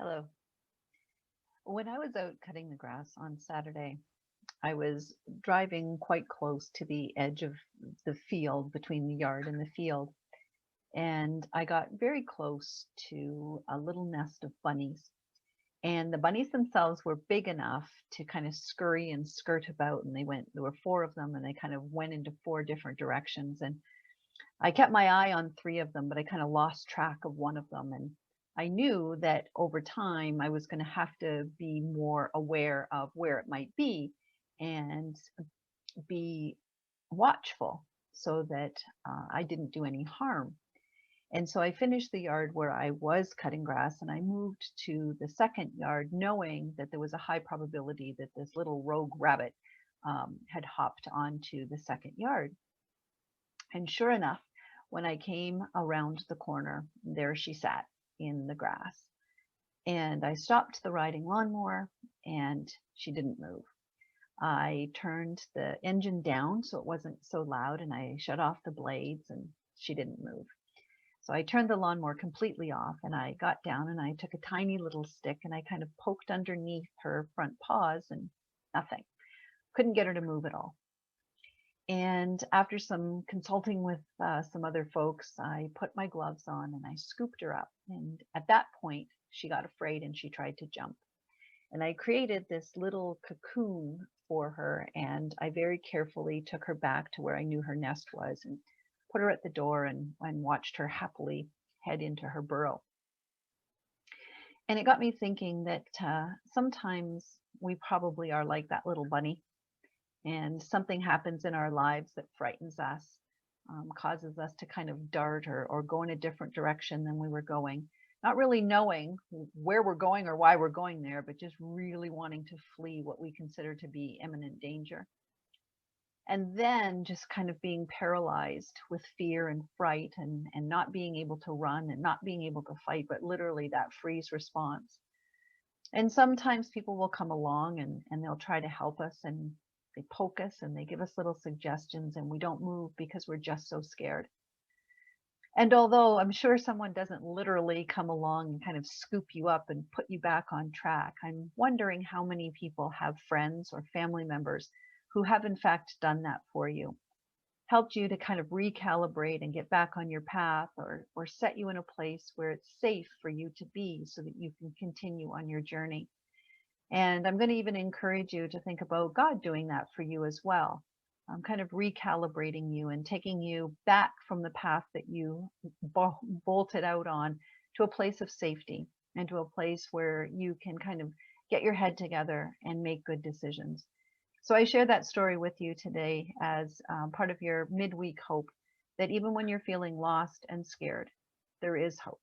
Hello. When I was out cutting the grass on Saturday, I was driving quite close to the edge of the field between the yard and the field, and I got very close to a little nest of bunnies. And the bunnies themselves were big enough to kind of scurry and skirt about, and there were four of them, and they kind of went into four different directions. And I kept my eye on three of them, but I kind of lost track of one of them. And I knew that over time I was going to have to be more aware of where it might be and be watchful so that I didn't do any harm. And so I finished the yard where I was cutting grass and I moved to the second yard, knowing that there was a high probability that this little rogue rabbit had hopped onto the second yard. And sure enough, when I came around the corner, there she sat in the grass. And I stopped the riding lawnmower and she didn't move. I turned the engine down so it wasn't so loud and I shut off the blades and she didn't move. So I turned the lawnmower completely off and I got down and I took a tiny little stick and I kind of poked underneath her front paws and nothing. Couldn't get her to move at all. And after some consulting with some other folks, I put my gloves on and I scooped her up. And at that point, she got afraid and she tried to jump. And I created this little cocoon for her. And I very carefully took her back to where I knew her nest was and put her at the door and watched her happily head into her burrow. And it got me thinking that sometimes we probably are like that little bunny and something happens in our lives that frightens us, causes us to kind of dart or go in a different direction than we were going, not really knowing where we're going or why we're going there, but just really wanting to flee what we consider to be imminent danger. And then just kind of being paralyzed with fear and fright and not being able to run and not being able to fight, but literally that freeze response. And sometimes people will come along and they'll try to help us and they poke us and they give us little suggestions and we don't move because we're just so scared. And although I'm sure someone doesn't literally come along and kind of scoop you up and put you back on track, I'm wondering how many people have friends or family members who have in fact done that for you, helped you to kind of recalibrate and get back on your path or set you in a place where it's safe for you to be so that you can continue on your journey. And I'm going to even encourage you to think about God doing that for you as well. I'm kind of recalibrating you and taking you back from the path that you bolted out on to a place of safety and to a place where you can kind of get your head together and make good decisions. So I share that story with you today as part of your midweek hope that even when you're feeling lost and scared, there is hope.